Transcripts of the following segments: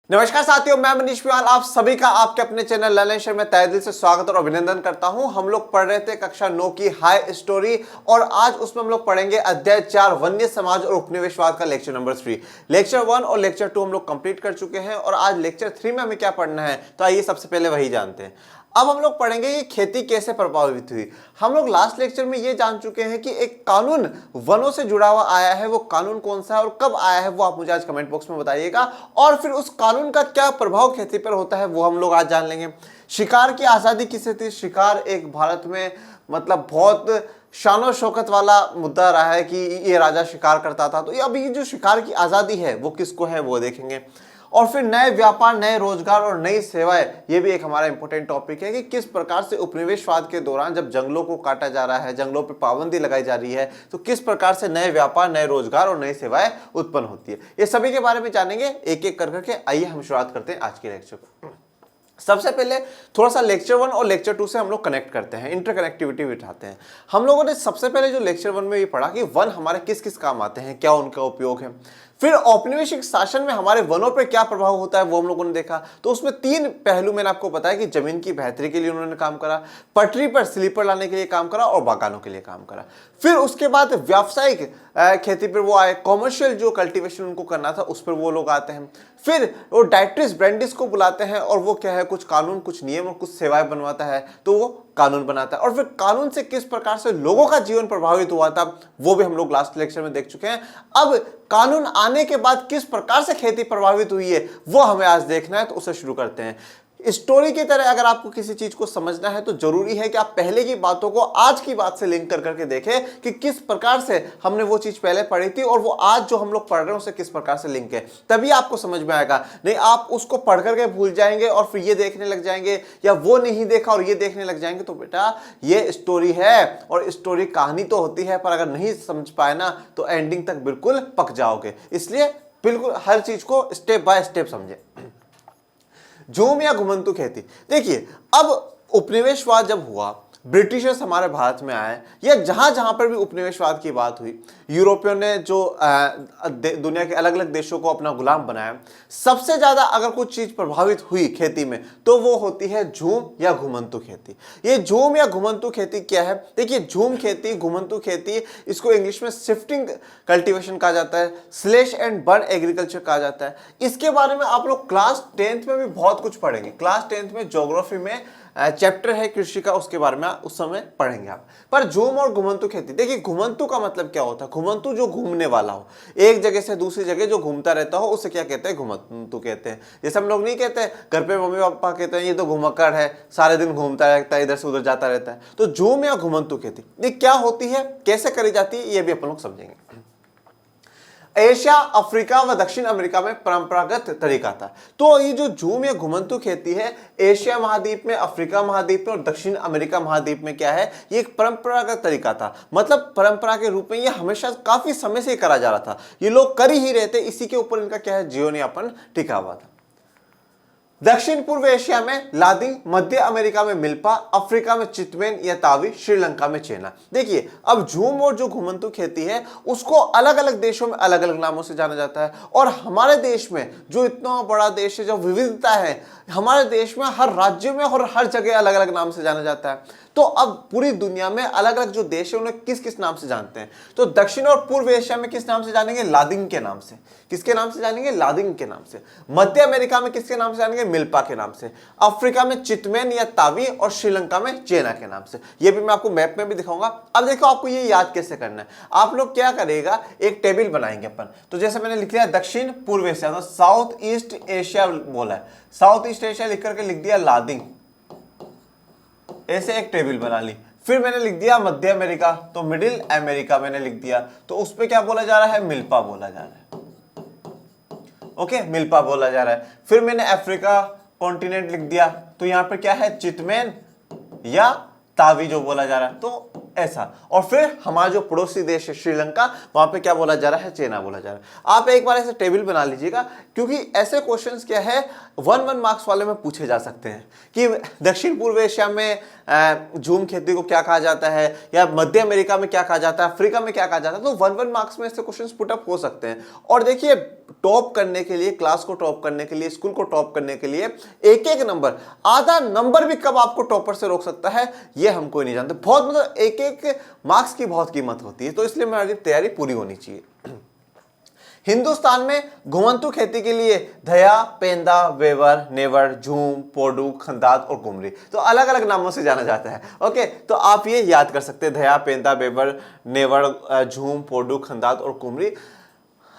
नमस्कार साथियों, मैं मनीष पिवाल आप सभी का आपके अपने चैनल लर्निंग शेयर में तहे दिल से स्वागत और अभिनंदन करता हूं। हम लोग पढ़ रहे थे कक्षा 9 की हाई स्टोरी और आज उसमें हम लोग पढ़ेंगे अध्याय 4 वन्य समाज और उपनिवेशवाद का लेक्चर नंबर 3। लेक्चर 1 और लेक्चर 2 हम लोग कंप्लीट कर चुके हैं और आज लेक्चर 3 में हमें क्या पढ़ना है, तो आइए सबसे पहले वही जानते हैं। अब हम लोग पढ़ेंगे कि खेती कैसे प्रभावित हुई। हम लोग लास्ट लेक्चर में ये जान चुके हैं कि एक कानून वनों से जुड़ा हुआ आया है, वो कानून कौन सा है और कब आया है वो आप मुझे आज कमेंट बॉक्स में बताइएगा। और फिर उस कानून का क्या प्रभाव खेती पर होता है वो हम लोग आज जान लेंगे। शिकार की आज़ादी किसे थी? शिकार एक भारत में मतलब बहुत शानो शौकत वाला मुद्दा रहा है कि ये राजा शिकार करता था। तो अभी जो शिकार की आज़ादी है वो किसको है वो देखेंगे। और फिर नए व्यापार, नए रोजगार और नई सेवाएं, ये भी एक हमारा इंपॉर्टेंट टॉपिक है कि किस प्रकार से उपनिवेशवाद के दौरान जब जंगलों को काटा जा रहा है, जंगलों पर पाबंदी लगाई जा रही है, तो किस प्रकार से नए व्यापार, नए रोजगार और नई सेवाएं उत्पन्न होती है। ये सभी के बारे में जानेंगे एक एक करके। आइए हम शुरुआत करते हैं आज के लेक्चर को। सबसे पहले थोड़ा सा लेक्चर 1 और लेक्चर 2 से हम लोग कनेक्ट करते हैं, इंटरकनेक्टिविटी बिठाते हैं। हम लोगों ने सबसे पहले जो लेक्चर 1 में ये पढ़ा कि वन हमारे किस किस काम आते हैं, क्या उनका उपयोग है। फिर औपनिवेशिक शासन में हमारे वनों पर क्या प्रभाव होता है वो हम लोगों ने देखा। तो उसमें 3 पहलू मैंने आपको बताया कि जमीन की बेहतरी के लिए उन्होंने काम करा, पटरी पर स्लीपर लाने के लिए काम करा और बागानों के लिए काम करा। फिर उसके बाद व्यावसायिक खेती पर वो आए, कॉमर्शियल जो कल्टीवेशन उनको करना था उस पर वो लोग आते हैं। फिर वो डाइट्रिस ब्रेंडिस को बुलाते हैं और वो क्या है, कुछ कानून, कुछ नियम और कुछ सेवाएं बनवाता है, तो वो कानून बनाता है। और फिर कानून से किस प्रकार से लोगों का जीवन प्रभावित हुआ था वो भी हम लोग लास्ट लेक्चर में देख चुके हैं। अब कानून आने के बाद किस प्रकार से खेती प्रभावित हुई है वो हमें आज देखना है, तो उसे शुरू करते हैं। स्टोरी की तरह अगर आपको किसी चीज को समझना है तो जरूरी है कि आप पहले की बातों को आज की बात से लिंक कर करके देखें कि किस प्रकार से हमने वो चीज पहले पढ़ी थी और वो आज जो हम लोग पढ़ रहे हैं उसे किस प्रकार से लिंक है, तभी आपको समझ में आएगा। नहीं आप उसको पढ़ करके भूल जाएंगे और फिर ये देखने लग जाएंगे या वो नहीं देखा और ये देखने लग जाएंगे, तो बेटा ये स्टोरी है और स्टोरी कहानी तो होती है, पर अगर नहीं समझ पाए ना तो एंडिंग तक बिल्कुल पक जाओगे। इसलिए बिल्कुल हर चीज को स्टेप बाय स्टेप समझे। झूम या घुमंतु खेती, देखिए अब उपनिवेशवाद जब हुआ, ब्रिटिशर्स हमारे भारत में आए या जहां जहां पर भी उपनिवेशवाद की बात हुई, यूरोपियों ने जो दुनिया के अलग अलग देशों को अपना गुलाम बनाया, सबसे ज्यादा अगर कुछ चीज प्रभावित हुई खेती में तो वो होती है झूम या घुमंतु खेती। ये झूम या घुमंतु खेती क्या है? देखिए झूम खेती, घुमंतु खेती, इसको इंग्लिश में शिफ्टिंग कल्टीवेशन कहा जाता है, स्लैश एंड बर्न एग्रीकल्चर कहा जाता है। इसके बारे में आप लोग क्लास 10th में भी बहुत कुछ पढ़ेंगे। क्लास 10th में ज्योग्राफी में चैप्टर है कृषि का, उसके बारे में उस समय पढ़ेंगे आप। पर झूम और घुमंतु खेती, देखिए घुमंतु का मतलब क्या होता है? घुमंतु जो घूमने वाला हो, एक जगह से दूसरी जगह जो घूमता रहता हो, उसे क्या कहते हैं? घुमंतु कहते हैं। जैसे हम लोग नहीं कहते घर पे मम्मी पापा कहते हैं ये तो घुमक्कड़ है, सारे दिन घूमता रहता है, इधर से उधर जाता रहता है। तो झूम या घुमंतु खेती ये क्या होती है, कैसे करी जाती है, ये भी अपन लोग समझेंगे। एशिया, अफ्रीका व दक्षिण अमेरिका में परंपरागत तरीका था। तो ये जो झूम या घुमंतु खेती है, एशिया महाद्वीप में, अफ्रीका महाद्वीप में और दक्षिण अमेरिका महाद्वीप में क्या है, ये एक परंपरागत तरीका था। मतलब परंपरा के रूप में ये हमेशा काफी समय से करा जा रहा था, ये लोग कर ही रहते, इसी के ऊपर इनका क्या है, जीवन यापन टिका हुआ था। दक्षिण पूर्व एशिया में लादिंग, मध्य अमेरिका में मिल्पा, अफ्रीका में चितमेन या तावी, श्रीलंका में चेना। देखिए अब झूम और जो घुमंतु खेती है उसको अलग अलग देशों में अलग अलग नामों से जाना जाता है। और हमारे देश में जो इतना बड़ा देश है, जो विविधता है, हमारे देश में हर राज्य में और हर जगह अलग अलग नाम से जाना जाता है। तो अब पूरी दुनिया में अलग अलग जो देश है उन्हें किस किस नाम से जानते हैं? तो दक्षिण और पूर्व एशिया में किस नाम से जानेंगे? लादिंग के नाम से। किसके नाम से जानेंगे? लादिंग के नाम से। मध्य अमेरिका में किसके नाम से जानेंगे? मिल्पा के नाम से। अफ्रीका में चितमेन या तावी और श्रीलंका में चेना के नाम से। ये भी मैं आपको मैप में भी दिखाऊंगा। अब देखो आपको ये याद कैसे करना है। आप लोग क्या करेगा, एक टेबल बनाएंगे अपन। तो जैसे मैंने लिख लिया दक्षिण पूर्व एशिया, तो साउथ ईस्ट एशिया बोला है, साउथ ईस्ट एशिया लिख करके लिख दिया लादिंग, ऐसे एक टेबल बना ली। फिर मैंने लिख दिया मध्य अमेरिका, तो मिडिल अमेरिका मैंने लिख दिया, तो उस पे क्या बोला जा रहा है? मिल्पा बोला जा रहा है। ओके, मिल्पा बोला जा रहा है। फिर मैंने अफ्रीका कॉन्टिनेंट लिख दिया, तो यहां पे क्या है? चितमेन या तावी जो बोला जा रहा है, तो ऐसा। और फिर हमारा जो पड़ोसी देश है श्रीलंका, वहां पे क्या बोला जा रहा है? चेना बोला जा रहा है। आप एक बार ऐसे टेबल बना लीजिएगा, क्योंकि ऐसे क्वेश्चंस क्या है 1-1 मार्क्स वाले में पूछे जा सकते हैं कि दक्षिण पूर्व एशिया में झूम खेती को क्या कहा जाता है, या मध्य अमेरिका में क्या कहा जाता है, अफ्रीका में क्या कहा जाता है। तो 1-1 मार्क्स में इससे क्वेश्चंस पुट अप हो सकते हैं। और देखिए टॉप करने के लिए, क्लास को टॉप करने के लिए, स्कूल को टॉप करने के लिए एक एक नंबर, आधा नंबर भी कब आपको टॉपर से रोक सकता है ये हम कोई नहीं जानते। बहुत मतलब एक एक मार्क्स की बहुत कीमत होती है, तो इसलिए हमारी तैयारी पूरी होनी चाहिए। हिंदुस्तान में घुमंतू खेती के लिए धया, पेंदा, वेवर, नेवर, झूम, पोडू, खंदात और गुमरी, तो अलग अलग नामों से जाना जाता है। ओके, तो आप ये याद कर सकते हैं, धया, पेंदा, वेवर, नेवर, झूम, पोडू, खंदात और कुमरी।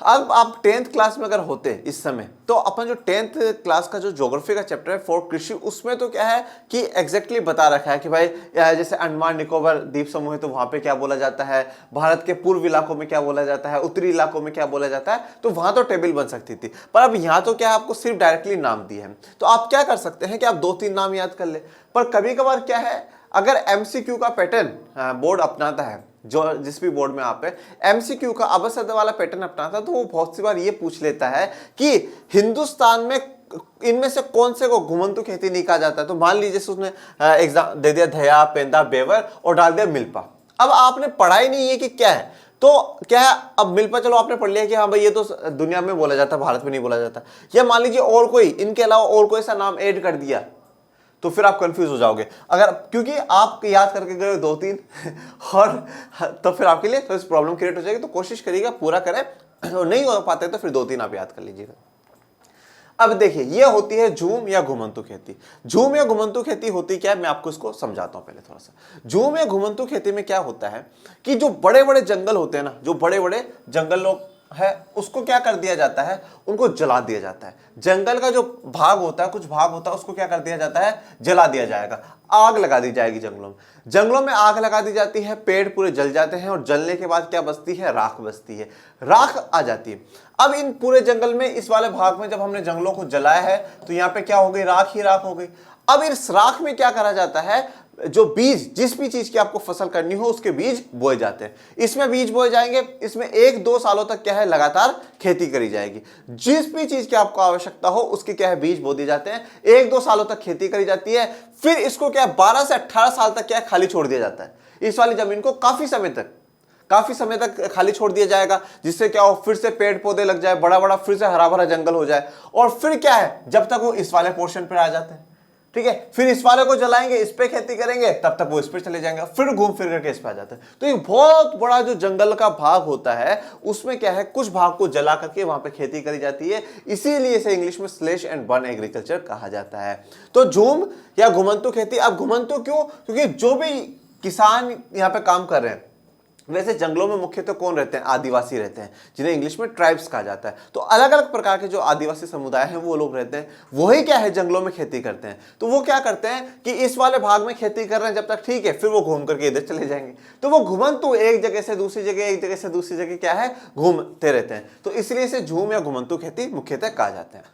अब आप 10th क्लास में अगर होते इस समय, तो अपन जो 10th क्लास का जो ज्योग्राफी का चैप्टर है फॉर कृषि, उसमें तो क्या है कि एग्जैक्टली बता रखा है कि भाई जैसे अंडमान निकोबार द्वीप समूह है तो वहां पे क्या बोला जाता है, भारत के पूर्व इलाकों में क्या बोला जाता है, उत्तरी इलाकों में क्या बोला जाता है, तो वहां तो टेबल बन सकती थी। पर अब यहाँ तो क्या है, आपको सिर्फ डायरेक्टली नाम दिए हैं। तो आप क्या कर सकते हैं कि आप 2-3 नाम याद कर ले। पर कभी कभार क्या है, अगर एमसीक्यू का पैटर्न बोर्ड अपनाता है, जो जिस भी बोर्ड में आप है, एमसीक्यू का अबसद वाला पैटर्न अपनाता है, तो वो बहुत सी बार ये पूछ लेता है कि हिंदुस्तान में इनमें से कौन से को घुमंतू खेती नहीं कहा जाता है। तो मान लीजिए उसने एग्जाम दे दिया धया, पेंदा, बेवर और डाल दिया मिल्पा। अब आपने पढ़ा ही नहीं है कि क्या है, तो क्या है, अब मिल्पा चलो आपने पढ़ लिया कि हाँ भाई ये तो दुनिया में बोला जाता है, भारत में नहीं बोला जाता। या मान लीजिए और कोई, इनके अलावा और कोई सा नाम ऐड कर दिया, तो फिर आप कंफ्यूज हो जाओगे। अगर क्योंकि आप याद करके गए 2-3 और तो फिर आपके लिए तो इस प्रॉब्लम क्रिएट हो जाएगी। तो कोशिश करिएगा पूरा करें, और नहीं हो पाते तो फिर 2-3 आप याद कर लीजिएगा। अब देखिए ये होती है झूम या घुमंतू खेती। झूम या घुमंतू खेती होती क्या है, मैं आपको इसको समझाता हूं पहले थोड़ा सा। झूम या घुमंतू खेती में क्या होता है कि जो बड़े बड़े जंगल होते हैं ना, जो बड़े बड़े जंगल लोग है, उसको क्या कर दिया जाता है, उनको जला दिया जाता है। जंगल का जो भाग होता है, कुछ भाग होता है, उसको क्या कर दिया जाता है, जला दिया जाएगा, आग लगा दी जाएगी जंगलों में। जंगलों में आग लगा दी जाती है, पेड़ पूरे जल जाते हैं, और जलने के बाद क्या बचती है, राख बचती है, राख आ जाती है। अब इन पूरे जंगल में, इस वाले भाग में जब हमने जंगलों को जलाया है, तो यहाँ पे क्या हो गई, राख ही राख हो गई। अब इस राख में क्या करा जाता है, जो बीज, जिस भी चीज की आपको फसल करनी हो उसके बीज बोए जाते हैं। इसमें बीज बोए जाएंगे, इसमें 1-2 सालों तक क्या है, लगातार खेती करी जाएगी। जिस भी चीज की आपको आवश्यकता हो उसके क्या है, बीज बो दिए जाते हैं, 1-2 सालों तक खेती करी जाती है। फिर इसको क्या 12 से 18 साल तक क्या खाली छोड़ दिया जाता है। इस वाली जमीन को काफी समय तक खाली छोड़ दिया जाएगा, जिससे क्या हो, फिर से पेड़ पौधे लग जाए, बड़ा बड़ा फिर से हरा भरा जंगल हो जाए। और फिर क्या है, जब तक वो इस वाले पोर्शन पर आ जाते हैं, ठीक है, फिर इस वाले को जलाएंगे, इस पे खेती करेंगे, तब तक वो इस पे चले जाएंगे, फिर घूम फिर करके इस पे आ जाते हैं। तो एक बहुत बड़ा जो जंगल का भाग होता है, उसमें क्या है, कुछ भाग को जला करके वहां पे खेती करी जाती है। इसीलिए इसे इंग्लिश में स्लैश एंड बर्न एग्रीकल्चर कहा जाता है। तो झूम या घुमंतू खेती। अब घुमंतू क्यों, क्योंकि जो भी किसान यहाँ पे काम कर रहे हैं, वैसे जंगलों में मुख्यतः कौन रहते हैं, आदिवासी रहते हैं, जिन्हें इंग्लिश में ट्राइब्स कहा जाता है। तो अलग अलग प्रकार के जो आदिवासी समुदाय हैं वो लोग रहते हैं, वही क्या है, जंगलों में खेती करते हैं। तो वो क्या करते हैं कि इस वाले भाग में खेती कर रहे हैं जब तक, ठीक है, फिर वो घूम करके इधर चले जाएंगे। तो वो घुमंतू एक जगह से दूसरी जगह, एक जगह से दूसरी जगह क्या है, घूमते रहते हैं। तो इसलिए इसे झूम या घुमंतू खेती मुख्यतः कहा जाता है।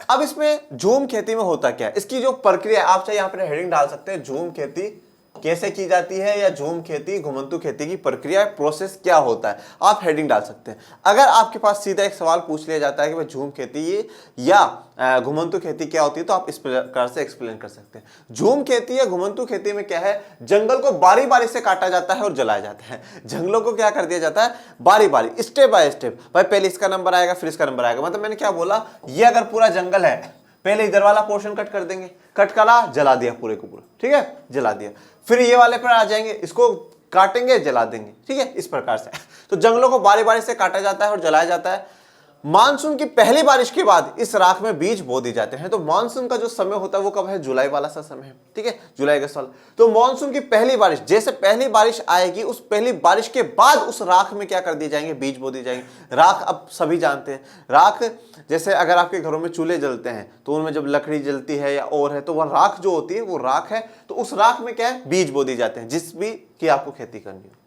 अब इसमें झूम खेती में होता क्या है, इसकी जो प्रक्रिया, आप चाहे यहाँ पर हेडिंग डाल सकते हैं, झूम खेती कैसे की जाती है, या झूम खेती, घुमंतू खेती की प्रक्रिया, प्रोसेस क्या होता है, आप हेडिंग डाल सकते हैं। अगर आपके पास सीधा एक सवाल पूछ लिया जाता है कि भाई झूम खेती या घुमंतू खेती क्या होती है, तो आप इस प्रकार से एक्सप्लेन कर सकते हैं। झूम खेती या घुमंतू खेती में क्या है, जंगल को बारी बारी से काटा जाता है और जलाया जाता है। जंगलों को क्या कर दिया जाता है, बारी बारी, स्टेप बाय स्टेप, भाई पहले इसका नंबर आएगा, फिर इसका नंबर आएगा। मतलब मैंने क्या बोला, ये अगर पूरा जंगल है, पहले इधर वाला पोर्शन कट कर देंगे, कट करा, जला दिया पूरे को पूरा, ठीक है, जला दिया। फिर ये वाले पर आ जाएंगे, इसको काटेंगे, जला देंगे, ठीक है, इस प्रकार से। तो जंगलों को बारी बारी से काटा जाता है और जलाया जाता है। मानसून की पहली बारिश के बाद इस राख में बीज बो दिए जाते हैं। तो मानसून का जो समय होता है वो कब है, जुलाई वाला सा समय है, ठीक है, जुलाई अगस्त वाला। तो मानसून की पहली बारिश, जैसे पहली बारिश आएगी, उस पहली बारिश के बाद उस राख में क्या कर दिए जाएंगे, बीज बो दिए जाएंगे। राख अब सभी जानते हैं, राख जैसे अगर आपके घरों में चूल्हे जलते हैं तो उनमें जब लकड़ी जलती है या और है, तो वह राख जो होती है वो राख है। तो उस राख में क्या है, बीज बो दिए जाते हैं, जिस भी की आपको खेती करनी है।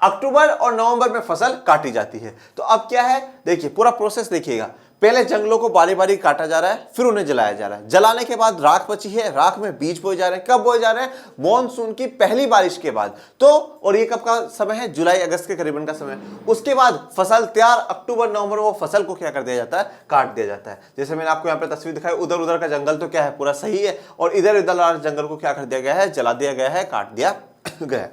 अक्टूबर और नवंबर में फसल काटी जाती है। तो अब क्या है, देखिए पूरा प्रोसेस देखिएगा। पहले जंगलों को बारी बारी काटा जा रहा है, फिर उन्हें जलाया जा रहा है। जलाने के बाद राख बची है, राख में बीज बोए जा रहे हैं। कब बोए जा रहे हैं? मॉनसून की पहली बारिश के बाद। तो और ये कब का समय है? जुलाई अगस्त के करीबन का समय। उसके बाद फसल तैयार, अक्टूबर नवंबर वो फसल को क्या कर दिया जाता है? काट दिया जाता है। जैसे मैंने आपको यहाँ पे तस्वीर दिखाई, उधर उधर का जंगल तो क्या है? पूरा सही है, और इधर इधर वाले जंगल को क्या कर दिया गया है? जला दिया गया है, काट दिया गया।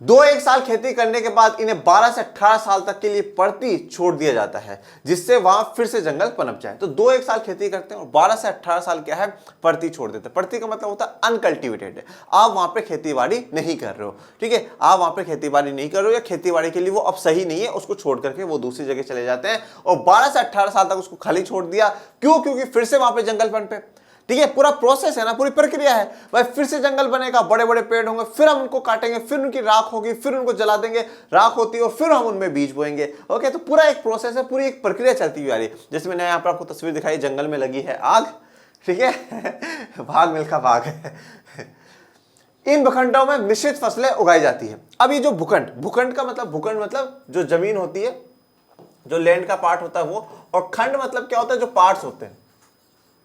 2-1 साल खेती करने के बाद इन्हें 12 से 18 साल तक के लिए पड़ती छोड़ दिया जाता है, जिससे वहां फिर से जंगल पनप जाए। तो 2-1 साल खेती करते हैं और 12 से 18 साल क्या है? पड़ती छोड़ देते हैं। पड़ती का मतलब होता है अनकल्टिवेटेड है, आप वहां पे खेती बाड़ी नहीं कर रहे हो, ठीक है, आप वहां पे खेती बाड़ी नहीं कर रहे हो, या खेती बाड़ी के लिए वो अब सही नहीं है, उसको छोड़ करके वो दूसरी जगह चले जाते हैं। और 12 से 18 साल तक उसको खाली छोड़ दिया। क्यों? क्योंकि फिर से वहां पे जंगल पनपे, ठीक है, पूरा प्रोसेस है ना, पूरी प्रक्रिया है भाई। फिर से जंगल बनेगा, बड़े बड़े पेड़ होंगे, फिर हम उनको काटेंगे, फिर उनकी राख होगी, फिर उनको जला देंगे, राख होती है, और फिर हम उनमें बीज बोएंगे। ओके, तो पूरा एक प्रोसेस है, पूरी एक प्रक्रिया चलती हुई आ रही है। जैसे मैंने यहाँ पर आपको तस्वीर दिखाई, जंगल में लगी है आग, ठीक है भाग मिल्खा भाग है। इन भूखंडों में मिश्रित फसलें उगाई जाती है। अब ये जो भूखंड का मतलब, भूखंड मतलब जो जमीन होती है, जो लैंड का पार्ट होता है वो, और खंड मतलब क्या होता है? जो पार्ट्स होते हैं।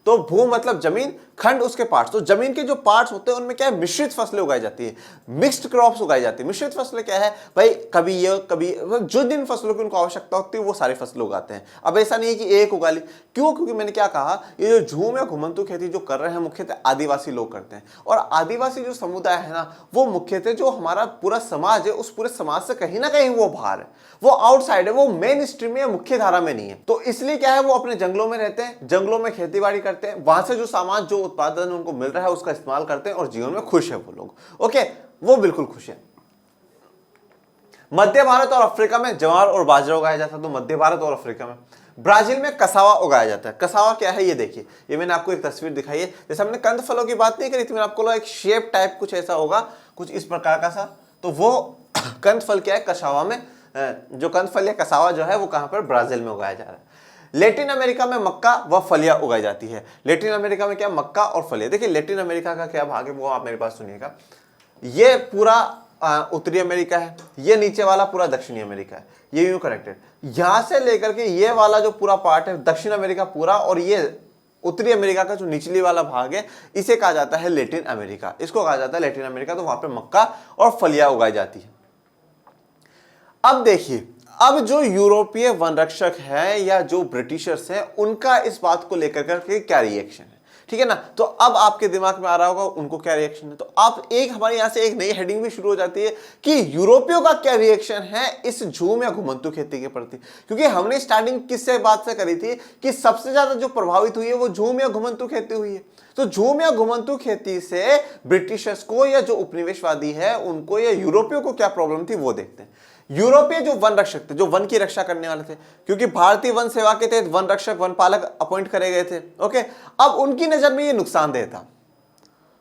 तो भू मतलब जमीन, खंड उसके पार्ट्स। तो जमीन के जो पार्ट्स होते हैं उनमें क्या है? मिश्रित फसलें उगाई जाती है, मिक्स्ड क्रॉप्स उगाई जाती है। मिश्रित फसलें क्या है भाई? कभी ये कभी जो जिन फसलों की उनको आवश्यकता होती है वो सारी फसलें उगाते हैं। अब ऐसा नहीं है कि एक उगा ली। क्यों? क्योंकि मैंने क्या कहा, ये जो झूम या घुमंतु खेती जो कर रहे हैं मुख्यतः आदिवासी लोग करते हैं। और आदिवासी जो समुदाय है ना, वो मुख्यतः जो हमारा पूरा समाज है, उस पूरे समाज से कहीं ना कहीं वो बाहर है, वो आउटसाइड है, वो मेन स्ट्रीम में, मुख्य धारा में नहीं है। तो इसलिए क्या है, वो अपने जंगलों में रहते हैं, जंगलों में खेती बाड़ी करते हैं, वहां से जो सामान, जो उत्पादन उनको मिल रहा है उसका इस्तेमाल करते हैं, और जीवन में खुश है वो लोग। ओके, वो बिल्कुल खुश है। मध्य भारत और अफ्रीका में ज्वार और बाजरा उगाया जाता है। तो मध्य भारत और अफ्रीका में। ब्राजील में कसावा उगाया जाता है। कसावा क्या है ये देखिए, ये मैंने आपको एक तस्वीर दिखाई है। जैसे हमने कंद फलों की बात नहीं करी थी, मैंने आपको एक शेप टाइप कुछ ऐसा होगा, कुछ इस प्रकार का सा, तो वो कंद फल क्या है? कसावा में, जो कंद फल या कसावा जो है वो कहां पर? ब्राजील में उगाया जा रहा है। लेटिन अमेरिका में मक्का व फलियां उगाई जाती है। लेटिन अमेरिका में क्या? मक्का और फलियां। देखिए लेटिन अमेरिका का क्या भाग है वो आप मेरे पास सुनिएगा। ये पूरा उत्तरी अमेरिका है, ये नीचे वाला पूरा दक्षिणी अमेरिका है, ये यूं कनेक्टेड। यहां से लेकर के ये वाला जो पूरा पार्ट है दक्षिण अमेरिका पूरा, और ये उत्तरी अमेरिका का जो निचली वाला भाग है इसे कहा जाता है लेटिन अमेरिका। इसको कहा जाता है लेटिन अमेरिका। तो वहां पे मक्का और फलियां उगाई जाती है। अब देखिए, अब जो यूरोपीय वनरक्षक हैं या जो ब्रिटिशर्स हैं, उनका इस बात को लेकर के क्या रिएक्शन है, ठीक है ना। तो अब आपके दिमाग में आ रहा होगा उनको क्या रिएक्शन है। तो आप एक, हमारे यहां से एक नई हेडिंग भी शुरू हो जाती है कि यूरोपियों का क्या रिएक्शन है इस झूम या घुमंतु खेती के प्रति। क्योंकि हमने स्टार्टिंग किससे बात से करी थी कि सबसे ज्यादा जो प्रभावित हुई है वो झूम या घुमंतु खेती हुई है। तो झूम या घुमंतु खेती से ब्रिटिशर्स को, या जो उपनिवेशवादी है उनको, या यूरोपियों को क्या प्रॉब्लम थी वो देखते हैं। यूरोपीय जो वन रक्षक थे, जो वन की रक्षा करने वाले थे, क्योंकि भारतीय वन सेवा के तहत वन रक्षक, वन पालक अपॉइंट करे गए थे। ओके, अब उनकी नजर में ये नुकसानदेह था।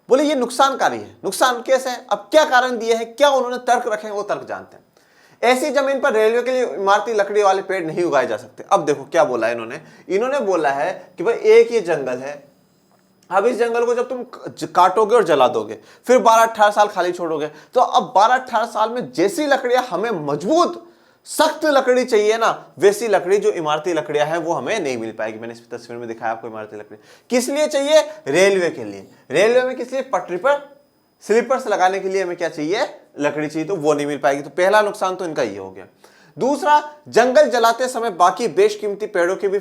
बोले ये नुकसानकारी है। नुकसान कैसे है? अब क्या कारण दिए हैं, क्या उन्होंने तर्क रखे हैं, वो तर्क जानते हैं। ऐसी जमीन पर रेलवे के लिए इमारती लकड़ी वाले पेड़ नहीं उगाए जा सकते। अब देखो क्या बोला है इन्होंने बोला है कि भाई एक ये जंगल है, अब इस जंगल को जब तुम काटोगे और जला दोगे, फिर 12-18 साल खाली छोड़ोगे, तो अब 12-18 साल में जैसी लकड़ियां हमें मजबूत सख्त लकड़ी चाहिए ना, वैसी लकड़ी जो इमारती लकड़ियां हैं वो हमें नहीं मिल पाएगी। मैंने इस तस्वीर में दिखाया आपको इमारती लकड़ी। किस लिए चाहिए? रेलवे के लिए। रेलवे में किस लिए? पटरी पर स्लीपर्स लगाने के लिए हमें क्या चाहिए? लकड़ी चाहिए, तो वो नहीं मिल पाएगी। तो पहला नुकसान तो इनका ये हो गया। दूसरा, जंगल जलाते समय बाकी बेशकीमती पेड़ों के भी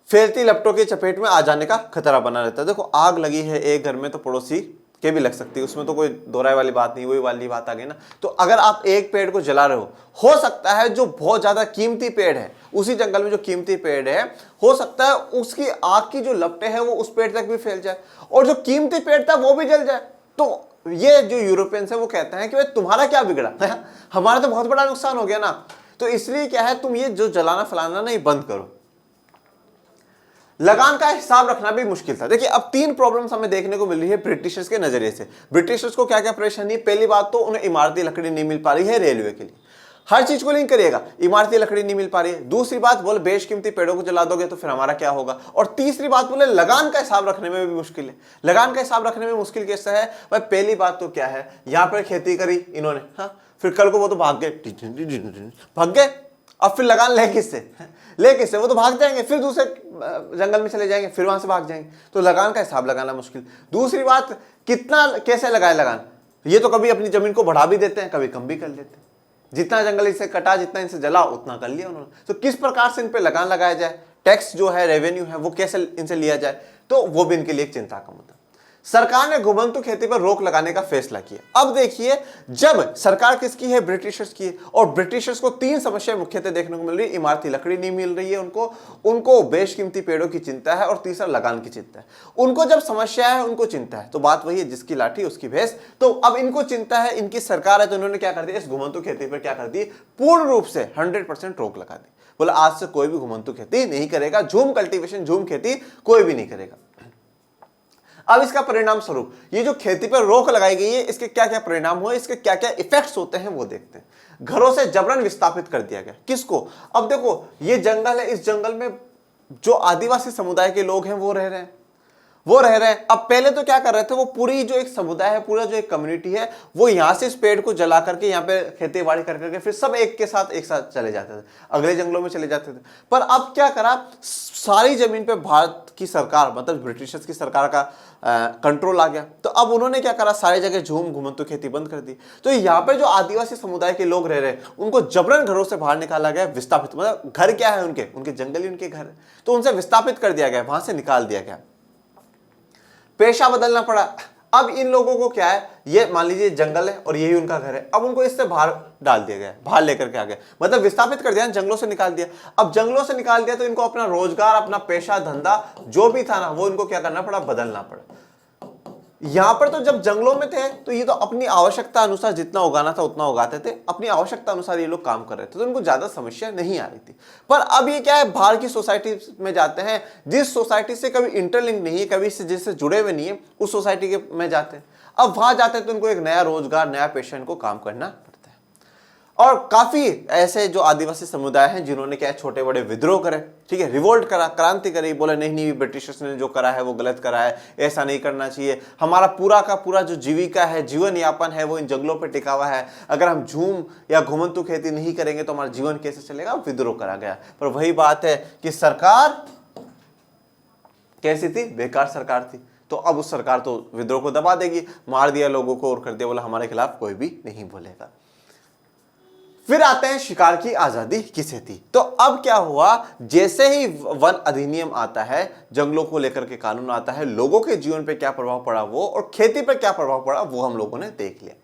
फैलती लपटों की चपेट में आ जाने का खतरा बना रहता है। देखो आग लगी है एक घर में तो पड़ोसी के भी लग सकती है, उसमें तो कोई दोहराए वाली बात नहीं, वही वाली बात आ गई ना। तो अगर आप एक पेड़ को जला रहे हो सकता है जो बहुत ज्यादा कीमती पेड़ है, उसी जंगल में जो कीमती पेड़ है, हो सकता है उसकी आग की जो लपटें हैं वो उस पेड़ तक भी फैल जाए, और जो कीमती पेड़ था वो भी जल जाए। तो ये जो यूरोपियंस है वो कहते हैं कि भाई तुम्हारा क्या बिगड़ा, हमारा तो बहुत बड़ा नुकसान हो गया ना। तो इसलिए क्या है, तुम ये जो जलाना फलाना ना ये बंद करो। लगान का हिसाब रखना भी मुश्किल था। देखिए अब 3 प्रॉब्लम्स हमें देखने को मिल रही है ब्रिटिशर्स के नजरिए से। ब्रिटिशर्स को क्या क्या परेशानी है? पहली बात तो उन्हें इमारती लकड़ी नहीं मिल पा रही है रेलवे के लिए, हर चीज को लिंक करिएगा, इमारती लकड़ी नहीं मिल पा रही है। दूसरी बात बोले बेशकीमती पेड़ों को जला दोगे तो फिर हमारा क्या होगा। और तीसरी बात बोले लगान का हिसाब रखने में भी मुश्किल है। लगान का हिसाब रखने में मुश्किल कैसे है भाई? पहली बात तो क्या है, यहां पर खेती करी इन्होंने, हाँ, फिर कल को वो तो भाग गए, अब फिर लगान ले किससे? ले किससे? वो तो भाग जाएंगे, फिर दूसरे जंगल में चले जाएंगे, फिर वहां से भाग जाएंगे। तो लगान का हिसाब लगाना मुश्किल। दूसरी बात, कितना कैसे लगाए लगान? ये तो कभी अपनी जमीन को बढ़ा भी देते हैं, कभी कम भी कर लेते हैं। जितना जंगल इनसे कटा, जितना इनसे जला, उतना कर लिया उन्होंने। तो किस प्रकार से इन पे लगान लगाया जाए, टैक्स जो है, रेवेन्यू है, वो कैसे इनसे लिया जाए, तो वो भी इनके लिए एक चिंता का मुद्दा। सरकार ने घुमंतु खेती पर रोक लगाने का फैसला किया। अब देखिए, जब सरकार किसकी है? ब्रिटिशर्स की है। और ब्रिटिशर्स को तीन समस्याएं मुख्यतः देखने को मिल रही है। इमारती लकड़ी नहीं मिल रही है उनको बेशकीमती पेड़ों की चिंता है, और तीसरा लगान की चिंता है। उनको जब समस्या है, उनको चिंता है। तो बात वही है, जिसकी लाठी उसकी भैंस। तो अब इनको चिंता है, इनकी सरकार है, तो इन्होंने क्या कर दिया? इस घुमंतु खेती पर क्या कर दी? पूर्ण रूप से 100% रोक लगा दी। बोला आज से कोई भी घुमंतु खेती नहीं करेगा, झूम कल्टीवेशन, झूम खेती कोई भी नहीं करेगा। अब इसका परिणाम स्वरूप ये जो खेती पर रोक लगाई गई है, इसके क्या क्या परिणाम हुए, इसके क्या क्या इफेक्ट्स होते हैं, वो देखते हैं। घरों से जबरन विस्थापित कर दिया गया। किसको? अब देखो, ये जंगल है, इस जंगल में जो आदिवासी समुदाय के लोग हैं वो रह रहे हैं। अब पहले तो क्या कर रहे थे, वो पूरी जो एक समुदाय है, पूरा जो एक कम्युनिटी है, वो यहां से इस पेड़ को जला करके यहाँ पे खेती बाड़ी कर करके फिर सब एक साथ चले जाते थे, अगले जंगलों में चले जाते थे। पर अब क्या करा, सारी जमीन पे भारत की सरकार, मतलब ब्रिटिशर्स की सरकार का कंट्रोल आ गया। तो अब उन्होंने क्या करा, सारी जगह घुमंतु खेती बंद कर दी। तो यहाँ पे जो आदिवासी समुदाय के लोग रह रहे हैं, उनको जबरन घरों से बाहर निकाला गया, विस्थापित। मतलब घर क्या है उनके जंगल ही उनके घर है, तो उनसे विस्थापित कर दिया गया, वहां से निकाल दिया गया। पेशा बदलना पड़ा। अब इन लोगों को क्या है, ये मान लीजिए जंगल है और यही उनका घर है, अब उनको इससे बाहर डाल दिया गया, बाहर लेकर के आ गए, मतलब विस्थापित कर दिया, जंगलों से निकाल दिया। अब जंगलों से निकाल दिया तो इनको अपना रोजगार, अपना पेशा धंधा जो भी था ना, वो इनको क्या करना पड़ा, बदलना पड़ा। यहां पर तो जब जंगलों में थे तो ये तो अपनी आवश्यकता अनुसार जितना उगाना था उतना उगाते थे, अपनी आवश्यकता अनुसार ये लोग काम कर रहे थे, तो इनको ज्यादा समस्या नहीं आ रही थी। पर अब ये क्या है, बाहर की सोसाइटी में जाते हैं, जिस सोसाइटी से कभी इंटरलिंक नहीं है, कभी जिससे जुड़े हुए नहीं है, उस सोसाइटी के में जाते हैं। अब वहां जाते हैं तो इनको एक नया रोजगार, नया पेशा इनको काम करना पड़ता है। और काफी ऐसे जो आदिवासी समुदाय हैं जिन्होंने क्या छोटे बड़े विद्रोह करे, ठीक है, रिवोल्ट करा, क्रांति करी, बोले नहीं ब्रिटिशर्स ने जो करा है वो गलत करा है, ऐसा नहीं करना चाहिए, हमारा पूरा का पूरा जो जीविका है, जीवन यापन है, वो इन जंगलों पे टिका हुआ है, अगर हम झूम या घुमंतु खेती नहीं करेंगे तो हमारा जीवन कैसे चलेगा, विद्रोह करा गया। पर वही बात है कि सरकार कैसी थी, बेकार सरकार थी। तो अब उस सरकार तो विद्रोह को दबा देगी, मार दिया लोगों को और कर दिया, बोला हमारे खिलाफ कोई भी नहीं बोलेगा। फिर आते हैं शिकार की आजादी किसे थी। तो अब क्या हुआ, जैसे ही वन अधिनियम आता है, जंगलों को लेकर के कानून आता है, लोगों के जीवन पे क्या प्रभाव पड़ा वो, और खेती पर क्या प्रभाव पड़ा वो हम लोगों ने देख लिया।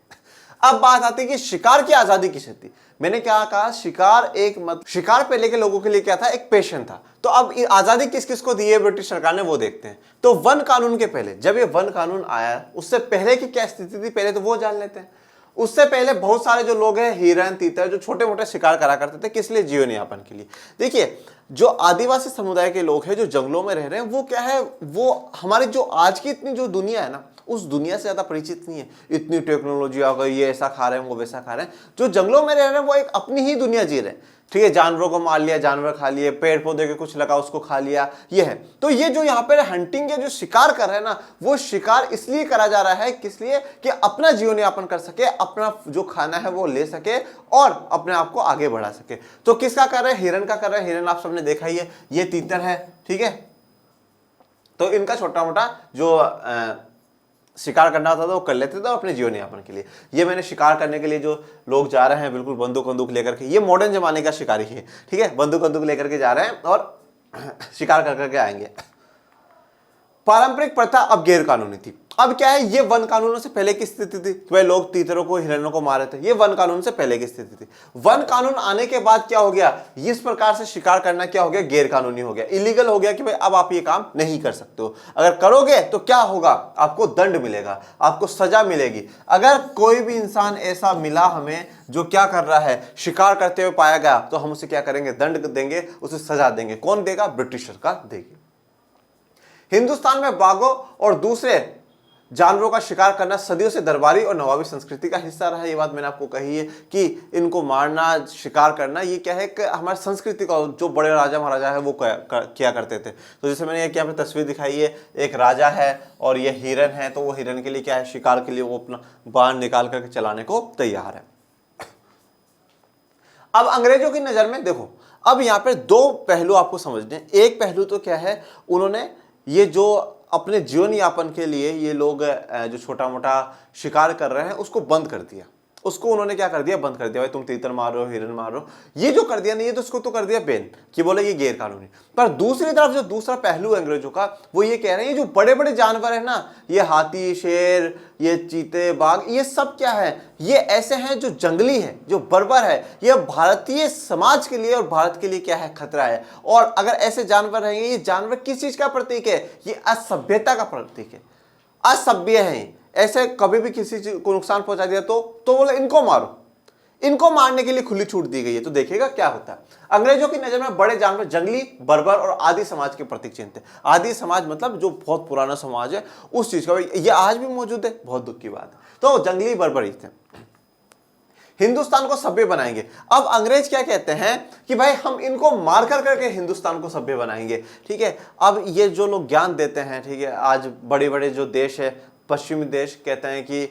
अब बात आती है कि शिकार की आजादी किसे थी। मैंने क्या कहा, शिकार पहले के लोगों के लिए क्या था, एक पैशन था। तो अब आजादी किस किस को दी है ब्रिटिश सरकार ने, वो देखते हैं। तो वन कानून के पहले, जब ये वन कानून आया, उससे पहले की क्या स्थिति थी, पहले तो वो जान लेते हैं। उससे पहले बहुत सारे जो लोग हैं, हिरन, तीतर, जो छोटे मोटे शिकार करा करते थे, किस लिए, जीवन यापन के लिए। देखिए, जो आदिवासी समुदाय के लोग हैं जो जंगलों में रह रहे हैं, वो क्या है, वो हमारी जो आज की इतनी जो दुनिया है ना, उस दुनिया से ज्यादा परिचित नहीं है। इतनी टेक्नोलॉजी आ गई, ये ऐसा खा रहे हैं, वो वैसा खा रहे हैं। जो जंगलों में रह रहे हैं वो एक अपनी ही दुनिया जी रहे हैं, ठीक है, जानवरों को मार लिया, जानवर खा लिए, पेड़ पौधे के कुछ लगा उसको खा लिया, ये है। तो ये जो यहाँ पे हंटिंग या जो शिकार कर रहे हैं ना, वो शिकार इसलिए करा जा रहा है, किस लिए, कि अपना जीवन यापन कर सके, अपना जो खाना है वो ले सके और अपने आप को आगे बढ़ा सके। तो किसका कर रहे हैं, हिरन का कर रहे हैं। हिरन आप सबने देखा ही है, ये तीतर है, ठीक है। तो इनका छोटा मोटा जो शिकार करना होता था वो कर लेते थे अपने जीवन यापन के लिए। ये मैंने शिकार करने के लिए जो लोग जा रहे हैं, बिल्कुल बंदूक लेकर के, ये मॉडर्न जमाने का शिकारी है, ठीक है, बंदूक लेकर के जा रहे हैं और शिकार कर करके आएंगे। पारंपरिक प्रथा अब गैर कानूनी थी। अब क्या है, ये वन कानूनों से पहले की स्थिति थी, वह लोग तीतरों को, हिरणों को मारे थे, ये वन कानून से पहले की स्थिति थी। वन कानून आने के बाद क्या हो गया, इस प्रकार से शिकार करना क्या हो गया, गैर कानूनी हो गया, इलीगल हो गया, कि भाई अब आप ये काम नहीं कर सकते हो। अगर करोगे तो क्या होगा, आपको दंड मिलेगा, आपको सजा मिलेगी। अगर कोई भी इंसान ऐसा मिला हमें जो क्या कर रहा है, शिकार करते हुए पाया गया, तो हम उसे क्या करेंगे, दंड देंगे, उसे सजा देंगे। कौन देगा, ब्रिटिश सरकार देगी। हिंदुस्तान में बाघों और दूसरे जानवरों का शिकार करना सदियों से दरबारी और नवाबी संस्कृति का हिस्सा रहा है। ये बात मैंने आपको कही है कि इनको मारना, शिकार करना, ये क्या है कि हमारी संस्कृति का, जो बड़े राजा महाराजा है वो किया करते थे। तो जैसे मैंने यहाँ पे तस्वीर दिखाई है, एक राजा है और ये हिरन है, तो वो हिरन के लिए क्या है, शिकार के लिए वो अपना बाण निकाल करके चलाने को तैयार है। अब अंग्रेजों की नजर में देखो, अब यहां पर दो पहलू आपको समझने हैं। एक पहलू तो क्या है, उन्होंने ये जो अपने जीवन यापन के लिए ये लोग जो छोटा मोटा शिकार कर रहे हैं उसको बंद कर दिया। उसको उन्होंने क्या कर दिया, बंद कर दिया। भाई तुम तीतर मार रहे हो, हिरन मार रहे हो, ये जो कर दिया नहीं, ये तो उसको तो कर दिया बैन, कि बोले ये गैर कानूनी। पर दूसरी तरफ जो दूसरा पहलू है अंग्रेजों का, वो ये कह रहे हैं ये जो बड़े बड़े जानवर है ना, ये हाथी, शेर, ये चीते, बाघ, ये सब क्या है, ये ऐसे हैं जो जंगली है, जो बर्बर है, ये भारतीय समाज के लिए और भारत के लिए क्या है, खतरा है। और अगर ऐसे जानवर रहेंगे, ये जानवर किस चीज का प्रतीक है, ये असभ्यता का प्रतीक है, असभ्य है। ऐसे कभी भी किसी चीज को नुकसान पहुंचा दिया तो बोले इनको मारो। इनको मारने के लिए खुली छूट दी गई है। तो देखिएगा क्या होता है। अंग्रेजों की नजर में बड़े जानवर जंगली, बर्बर और आदि समाज के प्रतीक चिन्ह थे। आदि समाज मतलब जो बहुत पुराना समाज है, उस चीज का ये आज भी मौजूद है, बहुत दुख की बात है। तो जंगली बर्बर ही थे। हिंदुस्तान को सभ्य बनाएंगे। अब अंग्रेज क्या कहते हैं कि भाई हम इनको मारकर करके हिंदुस्तान को सभ्य बनाएंगे। ठीक है, अब ये जो लोग ज्ञान देते हैं, ठीक है, आज बड़े बड़े जो देश है, पश्चिमी देश, कहते हैं कि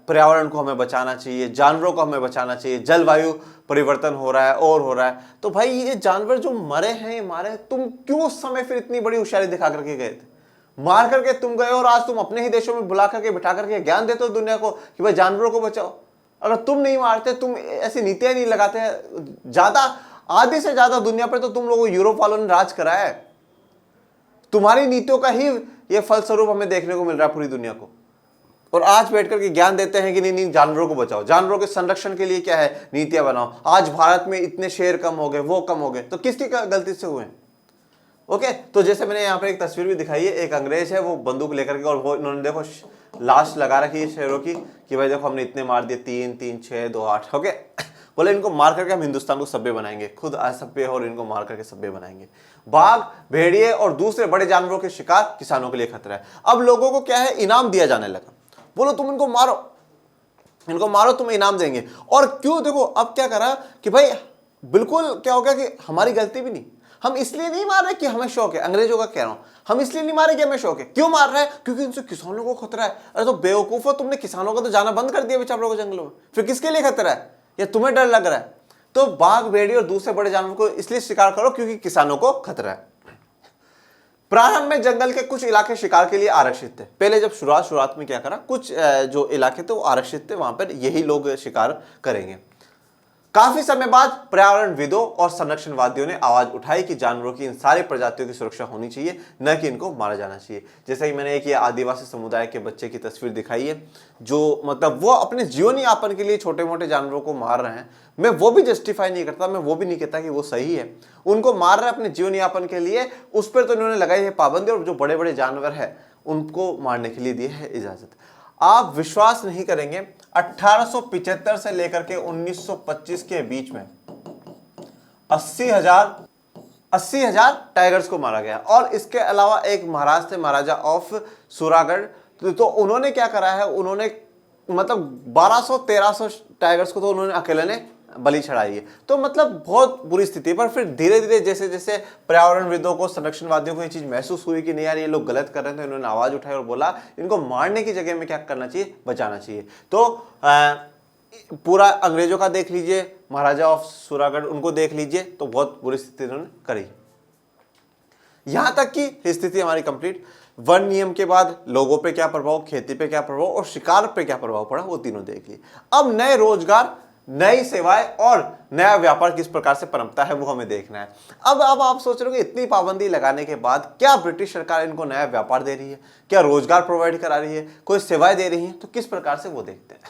पर्यावरण को हमें बचाना चाहिए, जानवरों को हमें बचाना चाहिए, जलवायु परिवर्तन हो रहा है और हो रहा है। तो भाई ये जानवर जो मरे हैं, ये मारे, तुम क्यों उस समय फिर इतनी बड़ी होशियारी दिखा करके गए थे, मार करके तुम गए, और आज तुम अपने ही देशों में बुला करके बिठा करके ज्ञान देते हो दुनिया को कि भाई जानवरों को बचाओ। अगर तुम नहीं मारते, तुम ऐसी नीतियां नहीं लगाते, ज्यादा आधे से ज्यादा दुनिया पर तो तुम लोगों, यूरोप वालों ने राज कराया है। तुम्हारी नीतियों का ही ये फलस्वरूप हमें देखने को मिल रहा है पूरी दुनिया को। और आज बैठ करके ज्ञान देते हैं कि नहीं नहीं, जानवरों को बचाओ, जानवरों के संरक्षण के लिए क्या है, नीतियां बनाओ। आज भारत में इतने शेर कम हो गए, वो कम हो गए, तो किसकी गलती से हुए? ओके, तो जैसे मैंने यहाँ पर एक तस्वीर भी दिखाई है, एक अंग्रेज है, वो बंदूक लेकर के, और वो इन्होंने देखो लाश लगा रखी है शेरों की, कि भाई देखो हमने इतने मार दिए, 3 3 6 2 8। ओके, बोले इनको मार करके हम हिंदुस्तान को सभ्य बनाएंगे, खुद असभ्य और इनको मार करके सभ्य बनाएंगे। बाघ, भेड़िए और दूसरे बड़े जानवरों के शिकार किसानों के लिए खतरा है। अब लोगों को क्या है, इनाम दिया जाने लगा। बोलो तुम इनको मारो, तुम्हें इनाम देंगे। और क्यों, देखो अब क्या करा कि भाई बिल्कुल क्या हो गया कि हमारी गलती भी नहीं, हम इसलिए नहीं मार रहे कि हमें शौक है, अंग्रेजों का कह रहा हूं, हम इसलिए नहीं मारे कि हमें शौक है। क्यों मार रहे हैं? क्योंकि इनसे किसानों को खतरा है। अरे तो बेवकूफो, तुमने किसानों का तो जाना बंद कर दिया बेचारों को जंगलों में, फिर किसके लिए खतरा है, या तुम्हें डर लग रहा है? तो बाघ, भेड़ी और दूसरे बड़े जानवरों को इसलिए शिकार करो क्योंकि किसानों को खतरा है। प्रारंभ में जंगल के कुछ इलाके शिकार के लिए आरक्षित थे। पहले जब शुरुआत में क्या करा, कुछ जो इलाके थे वो आरक्षित थे, वहां पर यही लोग शिकार करेंगे। काफी समय बाद पर्यावरणविदों और संरक्षणवादियों ने आवाज उठाई कि जानवरों की इन सारी प्रजातियों की सुरक्षा होनी चाहिए, न कि इनको मारा जाना चाहिए। जैसे कि मैंने एक ये आदिवासी समुदाय के बच्चे की तस्वीर दिखाई है, जो मतलब वो अपने जीवन यापन के लिए छोटे मोटे जानवरों को मार रहे हैं। मैं वो भी जस्टिफाई नहीं करता, मैं वो भी नहीं कहता कि वो सही है, उनको मार रहे हैं अपने जीवन यापन के लिए, उस पर तो इन्होंने लगाई है पाबंदी, और जो बड़े बड़े जानवर है उनको मारने के लिए दी है इजाजत। आप विश्वास नहीं करेंगे, 1875 से लेकर के 1925 के बीच में 80,000 टाइगर्स को मारा गया। और इसके अलावा एक महाराज थे, महाराजा ऑफ सूरागढ़, तो उन्होंने क्या करा है, उन्होंने मतलब 1200-1300 टाइगर्स को तो उन्होंने अकेले ने बलि चढ़ाई है। तो मतलब बहुत बुरी स्थिति। पर फिर धीरे धीरे जैसे जैसे पर्यावरणविदों को, संरक्षणवादियों को ये चीज महसूस हुई कि नहीं यार ये लोग गलत कर रहे थे, इन्होंने आवाज उठाई और बोला इनको मारने की जगह में क्या करना चाहिए, बचाना चाहिए। तो पूरा अंग्रेजों का देख लीजिए, महाराजा ऑफ सूरागढ़ उनको देख लीजिए, तो बहुत बुरी स्थिति उन्होंने करी। यहां तक की स्थिति हमारी कंप्लीट। वन नियम के बाद लोगों पे क्या प्रभाव, खेती पे क्या प्रभाव और शिकार पे क्या प्रभाव पड़ा, वो तीनों देख लिए। अब नए रोजगार, नई सेवाएं और नया व्यापार किस प्रकार से पनपता है वो हमें देखना है। अब आप सोच रहे हो कि इतनी पाबंदी लगाने के बाद क्या ब्रिटिश सरकार इनको नया व्यापार दे रही है, क्या रोजगार प्रोवाइड करा रही है, कोई सेवाएं दे रही है, तो किस प्रकार से वो देखते हैं।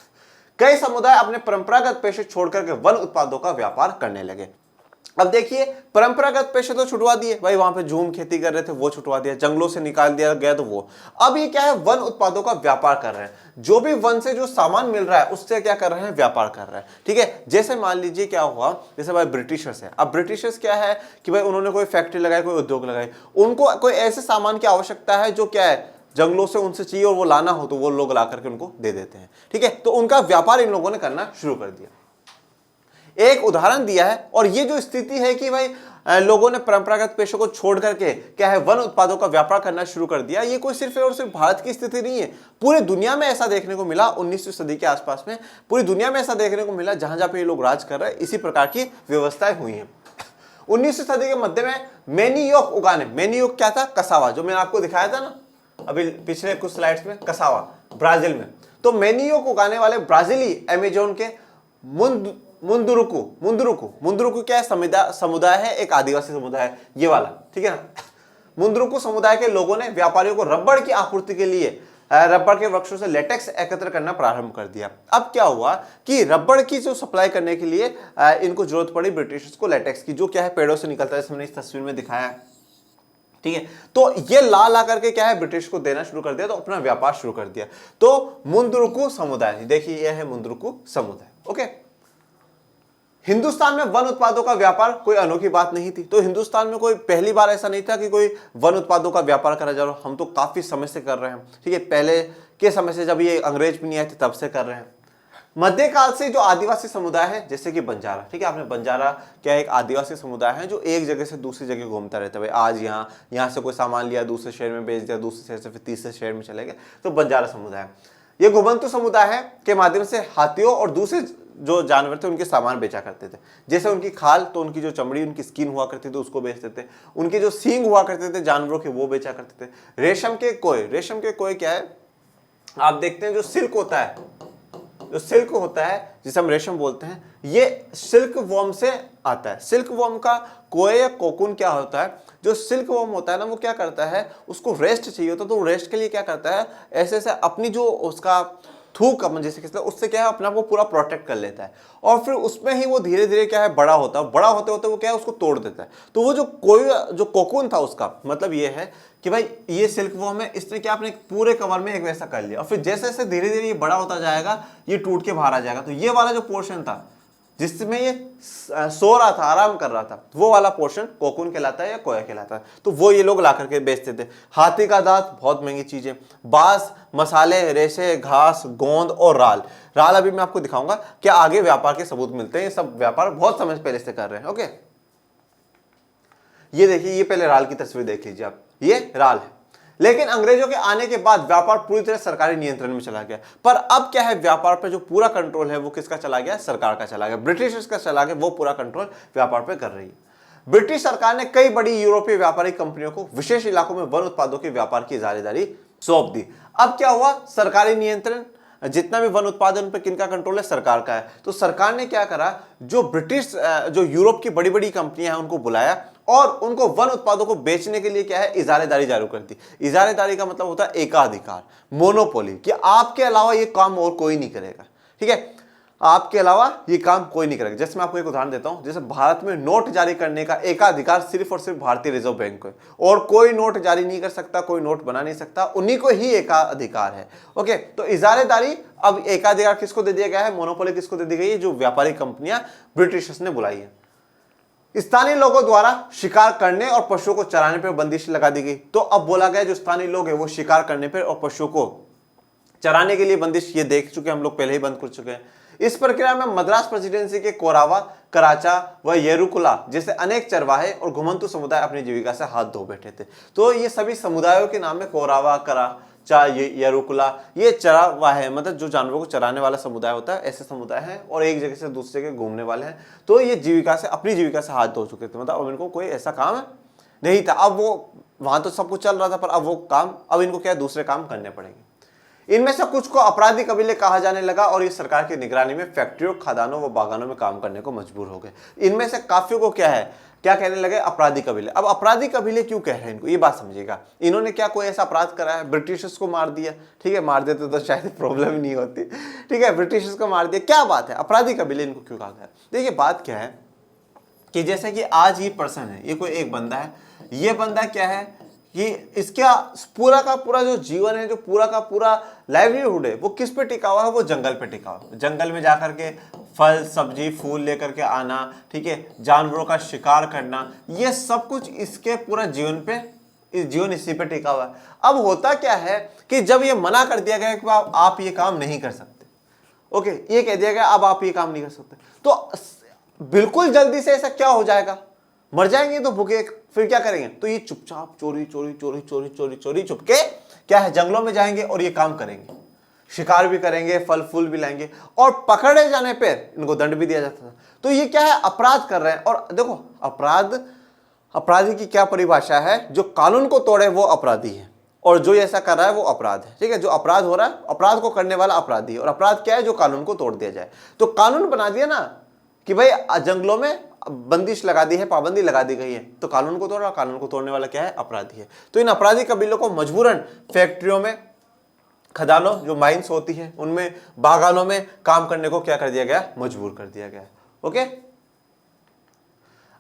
कई समुदाय अपने परंपरागत पेशे छोड़कर के वन उत्पादों का व्यापार करने लगे। अब देखिए, परंपरागत पेशे तो छुटवा दिए, भाई वहां पे झूम खेती कर रहे थे वो छुटवा दिया, जंगलों से निकाल दिया गया तो वो। अब ये क्या है, वन उत्पादों का व्यापार कर रहे हैं, जो भी वन से जो सामान मिल रहा है उससे क्या कर रहे हैं, व्यापार कर रहे हैं। ठीक है, जैसे मान लीजिए क्या हुआ, जैसे भाई ब्रिटिशर्स है। अब ब्रिटिशर्स क्या है कि भाई उन्होंने कोई फैक्ट्री लगाई, कोई उद्योग लगाई, उनको कोई ऐसे सामान की आवश्यकता है जो क्या है, जंगलों से उनसे चाहिए और वो लाना हो तो वो लोग ला करके उनको दे देते हैं। ठीक है, तो उनका व्यापार इन लोगों ने करना शुरू कर दिया। एक उदाहरण दिया है, और ये जो स्थिति है कि भाई लोगों ने परंपरागत पेशों को छोड़ करके क्या है वन उत्पादों का व्यापार करना शुरू कर दिया। ये कोई सिर्फ और सिर्फ भारत की स्थिति नहीं है, पूरी दुनिया में ऐसा देखने को मिला। 19वीं सदी के आसपास में पूरी दुनिया में ऐसा देखने को मिला, जहां जहां पे ये लोग राज कर रहे हैं इसी प्रकार की व्यवस्थाएं हुई हैं। 19वीं सदी के मध्य में मैनियोक उगाने, मैनियोक क्या था? कसावा, जो मैंने आपको दिखाया था ना अभी पिछले कुछ स्लाइड्स में, कसावा ब्राजील में। तो मैनियोक उगाने वाले ब्राजीली अमेजोन के मुंदुरुकु क्या है? समुदाय है, एक आदिवासी समुदाय है ये वाला, ठीक है ना। मुंदुरुकु समुदाय के लोगों ने व्यापारियों को रबड़ की आपूर्ति के लिए रबड़ के वृक्षों से लेटेक्स एकत्र करना प्रारंभ कर दिया। अब क्या हुआ कि रबड़ की जो सप्लाई करने के लिए इनको जरूरत पड़ी ब्रिटिशर्स को लेटेक्स की, जो क्या है पेड़ों से निकलता है, जैसे मैंने इस तस्वीर में दिखाया है, ठीक है। तो ये ला करके क्या है ब्रिटिश को देना शुरू कर दिया, तो अपना व्यापार शुरू कर दिया। तो मुंदुरुकु समुदाय, देखिए यह है मुंदुरुकु समुदाय, ओके। हिंदुस्तान में वन उत्पादों का व्यापार कोई अनोखी बात नहीं थी। तो हिंदुस्तान में कोई पहली बार ऐसा नहीं था कि कोई वन उत्पादों का व्यापार करा जा रहा हो, हम तो काफी समय से कर रहे हैं, ठीक है। पहले के समय से, जब ये अंग्रेज भी नहीं आए थे तब से कर रहे हैं। मध्यकाल से जो आदिवासी समुदाय है, जैसे कि बंजारा, ठीक है, आपने बंजारा क्या एक आदिवासी समुदाय है जो एक जगह से दूसरी जगह घूमता रहता है। भाई आज यहाँ से कोई सामान लिया, दूसरे शहर में बेच दिया, दूसरे शहर से फिर तीसरे शहर में चले गए, तो बंजारा समुदाय। ये घुमंतु समुदाय है के माध्यम से हाथियों और दूसरे जो जानवर थे उनके सामान बेचा करते थे। जैसे उनकी खाल, तो उनकी जो चमड़ी, उनकी स्किन हुआ करती थी उसको बेचते थे। उनके जो सींग हुआ करते थे जानवरों के, वो बेचा करते थे। रेशम के कोय क्या है? आप देखते हैं जो सिल्क होता है जिसे हम रेशम बोलते हैं, ये सिल्क वॉर्म से आता है। सिल्क वॉर्म का कोय या कोकून क्या होता है? जो सिल्क वॉर्म होता है ना, वो क्या करता है, उसको रेस्ट चाहिए होता है, तो रेस्ट के लिए क्या करता है, ऐसे ऐसे अपनी जो उसका थूक अपन जैसे किसका, उससे क्या है अपना वो पूरा प्रोटेक्ट कर लेता है, और फिर उसमें ही वो धीरे धीरे क्या है बड़ा होता होते होते वो क्या है उसको तोड़ देता है। तो वो जो कोकून था उसका मतलब ये है कि भाई ये सिल्क वॉर्म है, इसने क्या अपने पूरे कवर में एक वैसा कर लिया, और फिर जैसे जैसे धीरे धीरे ये बड़ा होता जाएगा ये टूट के बाहर आ जाएगा। तो ये वाला जो पोर्शन था जिसमें ये सो रहा था, आराम कर रहा था, वो वाला पोर्शन कोकून कहलाता है या कोया कहलाता है। तो वो ये लोग ला करके बेचते थे। हाथी का दांत बहुत महंगी चीज है, बांस, मसाले, रेशे, घास, गोंद और राल अभी मैं आपको दिखाऊंगा क्या आगे व्यापार के सबूत मिलते हैं। ये सब व्यापार बहुत समय पहले से कर रहे हैं, ओके। ये देखिए, ये पहले राल की तस्वीर देख लीजिए आप, ये राल है। लेकिन अंग्रेजों के आने के बाद व्यापार पूरी तरह सरकारी नियंत्रण में चला गया। पर अब क्या है, व्यापार पर जो पूरा कंट्रोल है वो किसका चला गया? सरकार का चला गया, ब्रिटिशर्स का चला गया। वो पूरा कंट्रोल व्यापार पर कर रही है। ब्रिटिश सरकार ने कई बड़ी यूरोपीय व्यापारिक कंपनियों को विशेष इलाकों में वन उत्पादों के व्यापार की इजारेदारी सौंप दी। अब क्या हुआ, सरकारी नियंत्रण, जितना भी वन उत्पादन पर किनका कंट्रोल है? सरकार का है। तो सरकार ने क्या करा, जो यूरोप की बड़ी बड़ी कंपनियां हैं उनको बुलाया और उनको वन उत्पादों को बेचने के लिए क्या है इजारेदारी जारी कर दी। इजारेदारी का मतलब होता है एकाधिकार, मोनोपोली, कि आपके अलावा ये काम और कोई नहीं करेगा, ठीक है, आपके अलावा ये काम कोई नहीं करेगा। जैसे मैं आपको एक उदाहरण देता हूं, जैसे भारत में नोट जारी करने का एकाधिकार सिर्फ और सिर्फ भारतीय रिजर्व बैंक को है, और कोई नोट जारी नहीं कर सकता, कोई नोट बना नहीं सकता, उन्हीं को ही एकाधिकार है, ओके। तो इजारेदारी अब एकाधिकार किसको दे दिया गया है? मोनोपोली किसको दे दी गई है? जो व्यापारी कंपनियां ब्रिटिशर्स ने बुलाई है। स्थानीय लोगों द्वारा शिकार करने और पशुओं को चराने पर बंदिश लगा दी गई। तो अब बोला गया जो स्थानीय लोग हैं वो शिकार करने पर और पशुओं को चराने के लिए बंदिश, ये देख चुके हम लोग, पहले ही बंद कर चुके हैं। इस प्रक्रिया में मद्रास प्रेसिडेंसी के कोरावा, कराचा व येरुकुला जैसे अनेक चरवाहे और घुमंतु समुदाय अपनी जीविका से हाथ धो बैठे थे। तो ये सभी समुदायों के नाम में कोरावा, कराचा, येरुकुला, ये चरवाहे मतलब जो जानवरों को चराने वाला समुदाय होता है, ऐसे समुदाय हैं और एक जगह से दूसरी जगह घूमने वाले हैं। तो ये अपनी जीविका से हाथ धो चुके थे, मतलब अब इनको कोई ऐसा काम नहीं था। अब वो वहां तो सब कुछ चल रहा था, पर अब इनको क्या दूसरे काम करने पड़ेंगे। इनमें से कुछ को अपराधी कबीले कहा जाने लगा और ये सरकार की निगरानी में फैक्ट्रियों, खदानों व बागानों में काम करने को मजबूर हो गए। इनमें से काफियों को क्या कहने लगे? अपराधी कबीले। अब अपराधी कबीले क्यों कह रहे हैं इनको, ये बात समझिएगा। इन्होंने क्या कोई ऐसा अपराध करा है? ब्रिटिशर्स को मार दिया, ठीक है, मार देते तो शायद प्रॉब्लम ही नहीं होती, ठीक है, ब्रिटिशर्स को मार दिया, क्या बात है? अपराधी कबीले इनको क्यों कहा गया? देखिए बात क्या है कि जैसे कि आज ये पर्सन है, ये कोई एक बंदा है, ये बंदा क्या है कि इसका पूरा का पूरा जो जीवन है, जो पूरा का पूरा लाइवलीहुड है, वो किस पे टिका हुआ है? वो जंगल पे टिका हुआ है। जंगल में जाकर के फल, सब्जी, फूल लेकर के आना, ठीक है, जानवरों का शिकार करना, ये सब कुछ इसके पूरा जीवन इसी पे टिका हुआ है। अब होता क्या है कि जब ये मना कर दिया गया कि आप ये काम नहीं कर सकते, ओके, ये कह दिया गया अब आप ये काम नहीं कर सकते, तो बिल्कुल जल्दी से ऐसा क्या हो जाएगा? मर जाएंगे तो भूखे, फिर क्या करेंगे? तो ये चुपचाप चोरी चोरी चोरी चोरी चोरी चोरी चुपके क्या है जंगलों में जाएंगे और ये काम करेंगे, शिकार भी करेंगे, फल फूल भी लाएंगे, और पकड़े जाने पर इनको दंड भी दिया जाता था। तो ये क्या है? अपराध कर रहे हैं। और देखो अपराधी की क्या परिभाषा है? जो कानून को तोड़े वो अपराधी है, और जो ऐसा कर रहा है वो अपराध है। ठीक है, जो अपराध हो रहा है, अपराध को करने वाला अपराधी है। और अपराध क्या है? जो कानून को तोड़ दिया जाए। तो कानून बना दिया ना कि भाई जंगलों में बंदिश लगा दी है, पाबंदी लगा दी गई है, तो कानून को तोड़ा, कानून को तोड़ने वाला क्या है? अपराधी है। तो इन अपराधी कबीलों को मजबूरन फैक्ट्रियों में, खदानों जो माइंस होती है उनमें, बागानों में काम करने को क्या कर दिया गया? मजबूर कर दिया गया। ओके,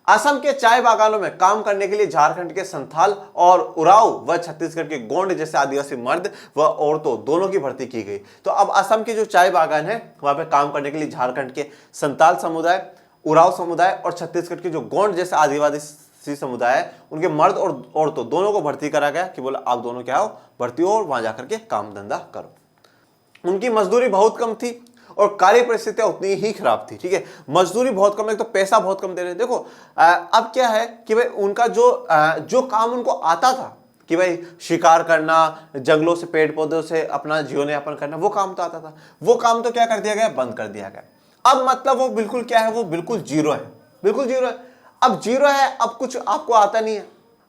असम के चाय बागानों में काम करने के लिए झारखंड के संथाल और उरांव व छत्तीसगढ़ के गोंड जैसे आदिवासी मर्द व औरतों दोनों की भर्ती की गई। तो अब असम के जो चाय बागान है वहां पे काम करने के लिए झारखंड के संथाल समुदाय, उरांव समुदाय और छत्तीसगढ़ के जो गोंड जैसे आदिवासी समुदाय है उनके मर्द और औरतों दोनों को भर्ती करा गया कि बोला आप दोनों क्या हो, भर्ती हो और वहां जाकर के काम धंधा करो। उनकी मजदूरी बहुत कम थी और कार्य परिस्थितियां उतनी ही खराब थी। ठीक है, मजदूरी बहुत कम है तो पैसा बहुत कम दे रहे। देखो अब क्या है कि भाई उनका जो काम उनको आता था कि भाई शिकार करना, जंगलों से पेड़ पौधों से अपना जीवन यापन करना, वो काम तो आता था, वो काम तो क्या कर दिया गया? बंद कर दिया गया। अब मतलब वो बिल्कुल क्या है? वो बिल्कुल जीरो है, बिल्कुल जीरो है। अब जीरो है, अब कुछ आपको आता नहीं है,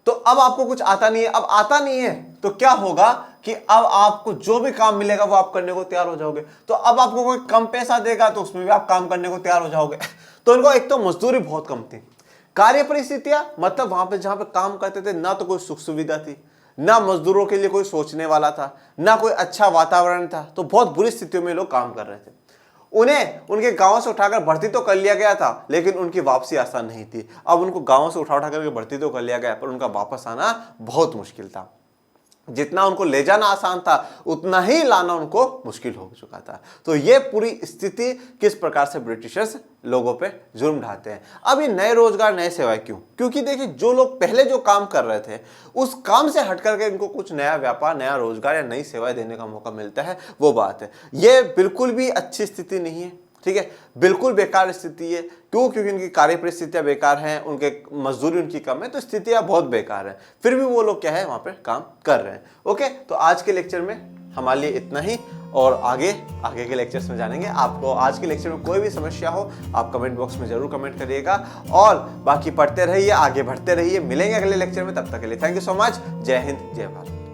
तो अब आपको कुछ आता नहीं है। अब आता नहीं है तो क्या होगा कि अब आपको जो भी काम मिलेगा वो आप करने को तैयार हो जाओगे। तो अब आपको कोई कम पैसा देगा तो उसमें भी आप काम करने को तैयार हो जाओगे। तो इनको एक तो मजदूरी बहुत कम थी, कार्य परिस्थितियां मतलब वहां पे जहां पे काम करते थे ना तो कोई सुख सुविधा थी, ना मजदूरों के लिए कोई सोचने वाला था, ना कोई अच्छा वातावरण था। तो बहुत बुरी स्थितियों में लोग काम कर रहे थे। उन्हें उनके गांवों से उठाकर भर्ती तो कर लिया गया था लेकिन उनकी वापसी आसान नहीं थी। अब उनको गांवों से उठा करके भर्ती तो कर लिया गया पर उनका वापस आना बहुत मुश्किल था। जितना उनको ले जाना आसान था उतना ही लाना उनको मुश्किल हो चुका था। तो ये पूरी स्थिति किस प्रकार से ब्रिटिशर्स लोगों पे जुर्म ढाते हैं। अब ये नए रोजगार, नए सेवाएं क्यों? क्योंकि देखिए जो लोग पहले जो काम कर रहे थे उस काम से हट करके इनको कुछ नया व्यापार, नया रोजगार या नई सेवाएं देने का मौका मिलता है, वो बात है। ये बिल्कुल भी अच्छी स्थिति नहीं है। ठीक है, बिल्कुल बेकार स्थिति है। क्यों? क्योंकि उनकी कार्य परिस्थितियां बेकार हैं, उनके मजदूरी उनकी कम है, तो स्थितियां बहुत बेकार है। फिर भी वो लोग क्या है वहां पे काम कर रहे हैं। ओके, तो आज के लेक्चर में हमारे लिए इतना ही, और आगे के लेक्चर्स में जानेंगे। आपको आज के लेक्चर में कोई भी समस्या हो आप कमेंट बॉक्स में जरूर कमेंट करिएगा, और बाकी पढ़ते रहिए, आगे बढ़ते रहिए। मिलेंगे अगले लेक्चर में, तब तक के लिए थैंक यू सो मच। जय हिंद, जय भारत।